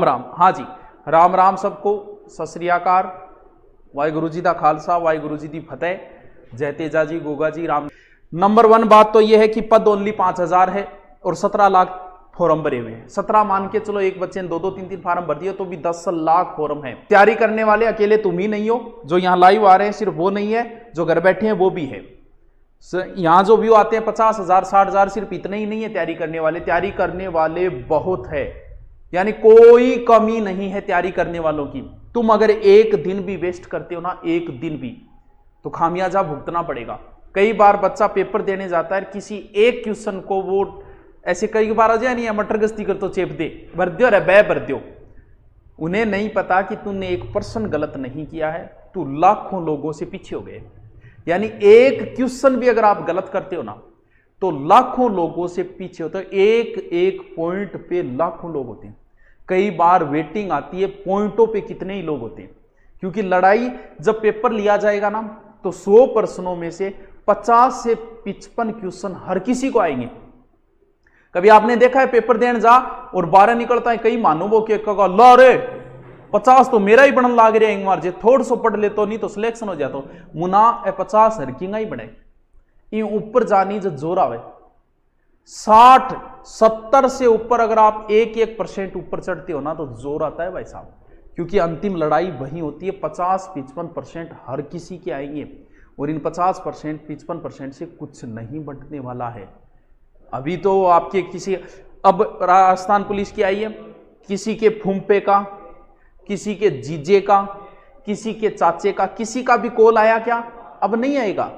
राम। हाँ जी, राम राम सबको, सत श्री अकाल, वाहिगुरु जी का खालसा, वाहिगुरु जी की फतेह, जय तेजा जी, गोगा जी, राम। नंबर 1 बात तो यह है कि पद ओनली 5000 है और 17 लाख फॉर्म भरे हुए हैं। 17 मान के चलो, एक बच्चे ने 2-2 3-3 फॉर्म भर दिए तो भी 10 लाख फॉर्म है। तैयारी करने वाले अकेले तुम ही नहीं हो, जो यहाँ लाइव आ रहे हैं सिर्फ वो नहीं है, जो घर बैठे हैं वो भी है। यहाँ जो व्यू आते हैं 50,000 60,000, सिर्फ इतने ही नहीं है तैयारी करने वाले। तैयारी करने वाले बहुत है, यानी कोई कमी नहीं है तैयारी करने वालों की। तुम अगर एक दिन भी वेस्ट करते हो ना, एक दिन भी, तो खामियाजा भुगतना पड़ेगा। कई बार बच्चा पेपर देने जाता है, किसी एक क्वेश्चन को वो ऐसे कई बार आ जाए नहीं, मटर गश्ती कर तो चेप दे, भर दो रे बै भर दो। उन्हें नहीं पता कि तूने 1% गलत नहीं किया है, तू लाखों लोगों से पीछे हो गए। यानी एक क्वेश्चन भी अगर आप गलत करते हो ना, तो लाखों लोगों से पीछे होते हो। एक एक पॉइंट पे लाखों लोग होते हैं। कई बार वेटिंग आती है, पॉइंटों पे कितने ही लोग होते हैं। क्योंकि लड़ाई जब पेपर लिया जाएगा ना, तो 100 प्रश्नों में से 50 से 55 क्वेश्चन हर किसी को आएंगे। कभी आपने देखा है पेपर देने जा और 12 निकलता है, कई मानवों के ला रे 50 तो मेरा ही बनन लाग रहा है, एक बार जे थोड़ा सो पढ़ ले तो नहीं तो सिलेक्शन हो जाता। मुना 50 हरकिंगा ही बने, ये ऊपर जानी जो जोर आवे 60-70 से ऊपर अगर आप 1% ऊपर चढ़ते हो ना, तो जोर आता है भाई साहब। क्योंकि अंतिम लड़ाई वही होती है। 50-55% हर किसी के आएंगे और इन 50% 55% से कुछ नहीं बंटने वाला है। अभी तो आपके किसी, अब राजस्थान पुलिस की आई है, किसी के फूंपे का, किसी के जीजे का, किसी के चाचे का, किसी का भी कॉल आया क्या? अब नहीं आएगा।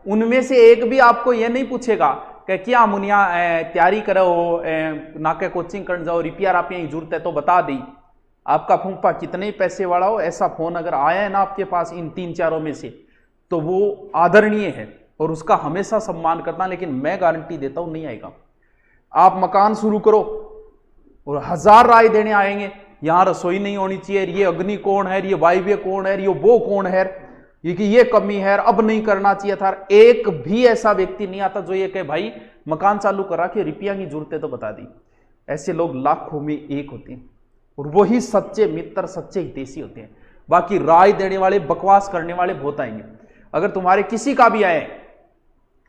उनमें से एक भी आपको यह नहीं पूछेगा कि क्या मुनिया तैयारी करो, नाके कोचिंग करने जाओ, रिपेयर आप यही जरूरत है तो बता दी। आपका फूंपा कितने पैसे वाला हो, ऐसा फोन अगर आया है ना आपके पास इन 3-4 में से, तो वो आदरणीय है और उसका हमेशा सम्मान करना। लेकिन मैं गारंटी देता हूं नहीं आएगा। आप मकान शुरू करो और 1000 राय देने आएंगे, यहां रसोई नहीं होनी चाहिए, ये अग्नि कौन है, ये वायव्य कौन है, ये वो कौन है, ये कि ये कमी है, अब नहीं करना चाहिए था। एक भी ऐसा व्यक्ति नहीं आता जो ये कहे भाई मकान चालू करा के रिपेयर की जरूरत है तो बता दी। ऐसे लोग लाखों में एक होते हैं और वही सच्चे मित्र, सच्चे हितैषी होते हैं। बाकी राय देने वाले, बकवास करने वाले बहुत आएंगे। अगर तुम्हारे किसी का भी आए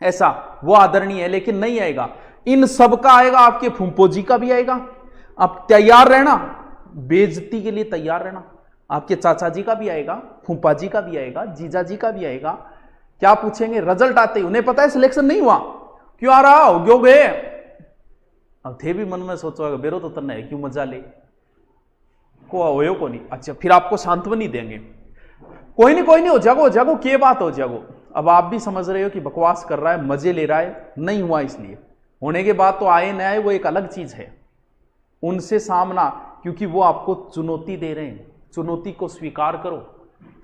ऐसा, वो आदरणीय है, लेकिन नहीं आएगा। इन सब का आएगा, आपके फूंपोजी का भी आएगा। आप तैयार रहना, बेइज्जती के लिए तैयार रहना। आपके चाचा जी का भी आएगा, फूंपा जी का भी आएगा, जीजा जी का भी आएगा। क्या पूछेंगे? रिजल्ट आते ही उन्हें पता है सिलेक्शन नहीं हुआ, क्यों आ रहा हो क्यों गए। अब थे भी मन में सोचो बेरो तो तरना है, क्यों मजा ले को होयो को नहीं। अच्छा, फिर आपको सांत्वनी देंगे, कोई नहीं हो जागो जागो, क्या बात हो जागो। अब आप भी समझ रहे हो कि बकवास कर रहा है, मजे ले रहा है, नहीं हुआ इसलिए। होने के बाद तो आए न आए वो एक अलग चीज है। उनसे सामना, क्योंकि वो आपको चुनौती दे रहे हैं। चुनौती को स्वीकार करो।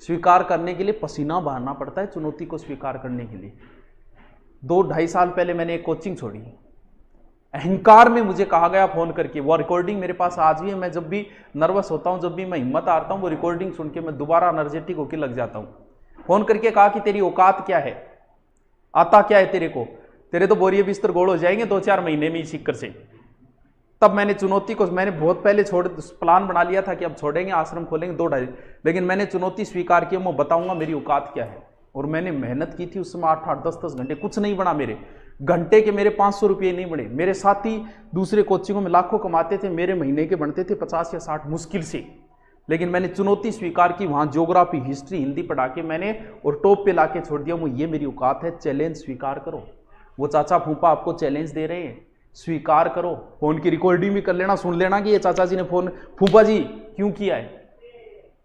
स्वीकार करने के लिए पसीना बहाना पड़ता है, चुनौती को स्वीकार करने के लिए। 2-2.5 साल पहले मैंने एक कोचिंग छोड़ी, अहंकार में मुझे कहा गया फोन करके, वो रिकॉर्डिंग मेरे पास आज भी है। मैं जब भी नर्वस होता हूं, जब भी मैं हिम्मत हारता हूं, वो रिकॉर्डिंग सुन के मैं दोबारा एनर्जेटिक होकर लग जाता हूं। फोन करके कहा कि तेरी औकात क्या है, आता क्या है तेरे को, तेरे तो बोरिए बिस्तर गोड़ हो जाएंगे 2-4 महीने में सीकर से। तब मैंने चुनौती को, मैंने बहुत पहले प्लान बना लिया था कि अब छोड़ेंगे, आश्रम खोलेंगे 2-2.5, लेकिन मैंने चुनौती स्वीकार की, मैं बताऊंगा मेरी औकात क्या है। और मैंने मेहनत की थी उस समय 8-8 10-10 घंटे। कुछ नहीं बना मेरे घंटे के, मेरे 500 रुपये नहीं बने। मेरे साथी दूसरे कोचिंगों में लाखों कमाते थे, मेरे महीने के बनते थे 50 या 60 मुश्किल से। लेकिन मैंने चुनौती स्वीकार की, वहां ज्योग्राफी, हिस्ट्री, हिंदी पढ़ा के मैंने और टॉप पे लाके छोड़ दिया। वो ये मेरी औकात है, चैलेंज स्वीकार करो। वो चाचा फूफा आपको चैलेंज दे रहे हैं, स्वीकार करो। फोन की रिकॉर्डिंग भी कर लेना, सुन लेना कि ये चाचा जी ने फोन फूफा जी क्यों किया है।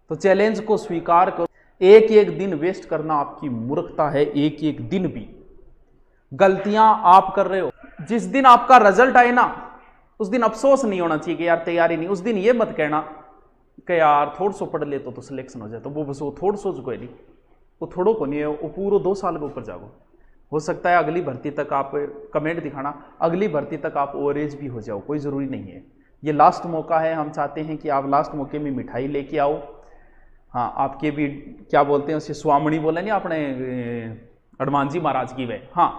तो चैलेंज को स्वीकार करो। एक एक दिन वेस्ट करना आपकी मूर्खता है, एक एक दिन भी। गलतियां आप कर रहे हो, जिस दिन आपका रिजल्ट आए ना, उस दिन अफसोस नहीं होना चाहिए कि यार तैयारी नहीं। उस दिन ये मत कहना कि यार थोड़ा सो पढ़ ले तो सिलेक्शन हो जाए, तो वो बस वो थोड़ा सो कोई नहीं, वो थोड़ो को नहीं है, वो पूरा 2 साल के ऊपर जाओ। हो सकता है अगली भर्ती तक आप कमेंट दिखाना, अगली भर्ती तक आप ओवरेज भी हो जाओ, कोई ज़रूरी नहीं है। ये लास्ट मौका है, हम चाहते हैं कि आप लास्ट मौके में मिठाई लेके आओ। हाँ, आपके भी क्या बोलते हैं उसे, स्वामणी बोले नहीं अपने हनुमान जी महाराज की वे, हाँ